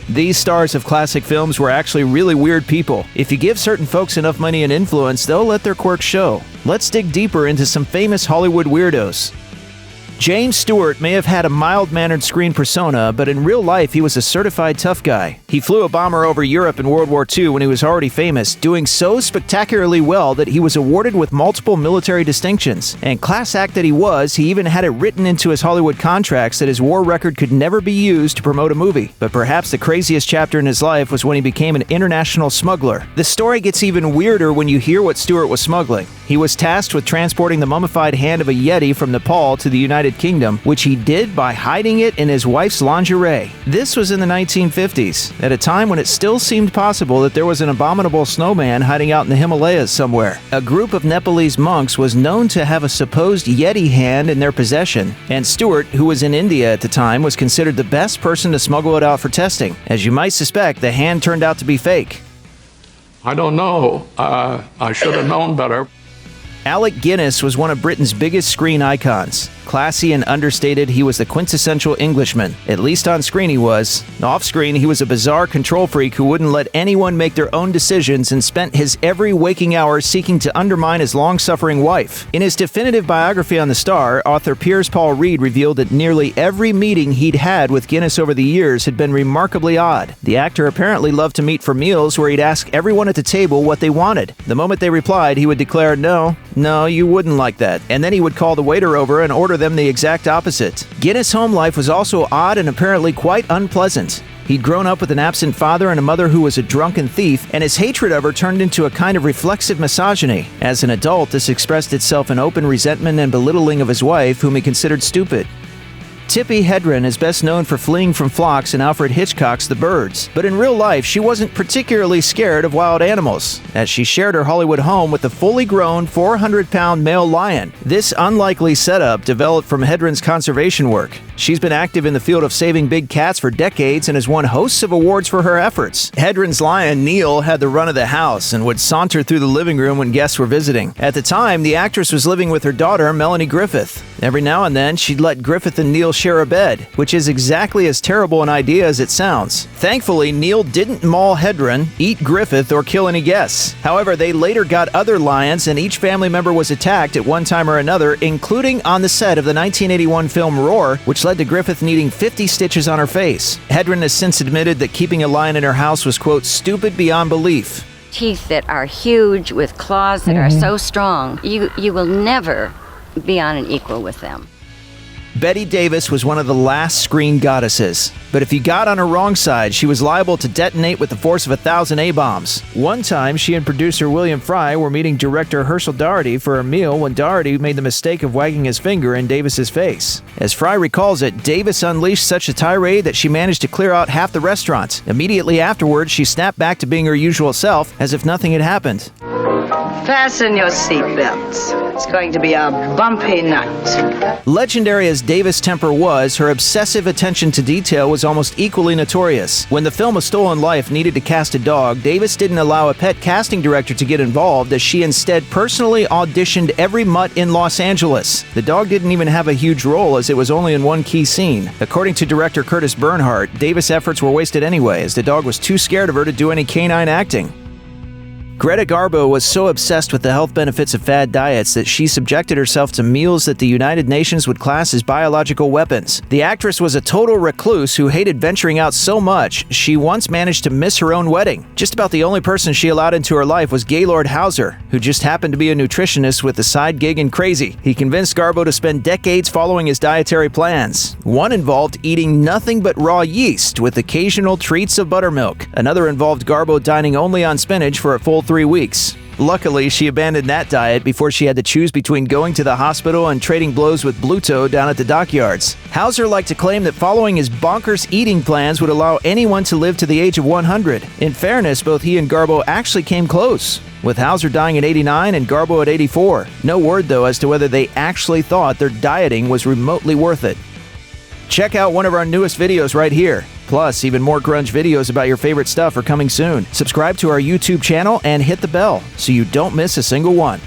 These stars of classic films were actually really weird people. If you give certain folks enough money and influence, they'll let their quirks show. Let's dig deeper into some famous Hollywood weirdos. James Stewart may have had a mild-mannered screen persona, but in real life he was a certified tough guy. He flew a bomber over Europe in World War II when he was already famous, doing so spectacularly well that he was awarded with multiple military distinctions. And class act that he was, he even had it written into his Hollywood contracts that his war record could never be used to promote a movie. But perhaps the craziest chapter in his life was when he became an international smuggler. The story gets even weirder when you hear what Stewart was smuggling. He was tasked with transporting the mummified hand of a Yeti from Nepal to the United Kingdom, which he did by hiding it in his wife's lingerie. This was in the 1950s, at a time when it still seemed possible that there was an abominable snowman hiding out in the Himalayas somewhere. A group of Nepalese monks was known to have a supposed Yeti hand in their possession, and Stewart, who was in India at the time, was considered the best person to smuggle it out for testing. As you might suspect, the hand turned out to be fake. I don't know. I should have known better. Alec Guinness was one of Britain's biggest screen icons. Classy and understated, he was the quintessential Englishman. At least on screen he was. Off-screen, he was a bizarre control freak who wouldn't let anyone make their own decisions and spent his every waking hour seeking to undermine his long-suffering wife. In his definitive biography on the star, author Piers Paul Reed revealed that nearly every meeting he'd had with Guinness over the years had been remarkably odd. The actor apparently loved to meet for meals where he'd ask everyone at the table what they wanted. The moment they replied, he would declare, "No, you wouldn't like that." And then he would call the waiter over and order them the exact opposite. Guinness' home life was also odd and apparently quite unpleasant. He'd grown up with an absent father and a mother who was a drunken thief, and his hatred of her turned into a kind of reflexive misogyny. As an adult, this expressed itself in open resentment and belittling of his wife, whom he considered stupid. Tippi Hedren is best known for fleeing from flocks in Alfred Hitchcock's The Birds, but in real life she wasn't particularly scared of wild animals, as she shared her Hollywood home with a fully grown 400-pound male lion. This unlikely setup developed from Hedren's conservation work. She's been active in the field of saving big cats for decades and has won hosts of awards for her efforts. Hedren's lion, Neil, had the run of the house and would saunter through the living room when guests were visiting. At the time, the actress was living with her daughter, Melanie Griffith. Every now and then, she'd let Griffith and Neil share a bed, which is exactly as terrible an idea as it sounds. Thankfully, Neil didn't maul Hedren, eat Griffith, or kill any guests. However, they later got other lions, and each family member was attacked at one time or another, including on the set of the 1981 film Roar, which led to Griffith needing 50 stitches on her face. Hedren has since admitted that keeping a lion in her house was, quote, stupid beyond belief. Teeth that are huge with claws that are so strong, you will never be on an equal with them. Bette Davis was one of the last screen goddesses, but if you got on her wrong side, she was liable to detonate with the force of 1,000 A-bombs. One time, she and producer William Fry were meeting director Herschel Doherty for a meal when Doherty made the mistake of wagging his finger in Davis's face. As Fry recalls it, Davis unleashed such a tirade that she managed to clear out half the restaurant. Immediately afterwards, she snapped back to being her usual self, as if nothing had happened. Fasten your seatbelts. It's going to be a bumpy night. Legendary as Davis' temper was, her obsessive attention to detail was almost equally notorious. When the film A Stolen Life needed to cast a dog, Davis didn't allow a pet casting director to get involved, as she instead personally auditioned every mutt in Los Angeles. The dog didn't even have a huge role, as it was only in one key scene. According to director Curtis Bernhardt, Davis' efforts were wasted anyway, as the dog was too scared of her to do any canine acting. Greta Garbo was so obsessed with the health benefits of fad diets that she subjected herself to meals that the United Nations would class as biological weapons. The actress was a total recluse who hated venturing out so much, she once managed to miss her own wedding. Just about the only person she allowed into her life was Gaylord Hauser, who just happened to be a nutritionist with a side gig in Crazy. He convinced Garbo to spend decades following his dietary plans. One involved eating nothing but raw yeast with occasional treats of buttermilk. Another involved Garbo dining only on spinach for a full 3 weeks. Luckily, she abandoned that diet before she had to choose between going to the hospital and trading blows with Bluto down at the dockyards. Hauser liked to claim that following his bonkers eating plans would allow anyone to live to the age of 100. In fairness, both he and Garbo actually came close, with Hauser dying at 89 and Garbo at 84. No word, though, as to whether they actually thought their dieting was remotely worth it. Check out one of our newest videos right here. Plus, even more grunge videos about your favorite stuff are coming soon. Subscribe to our YouTube channel and hit the bell so you don't miss a single one.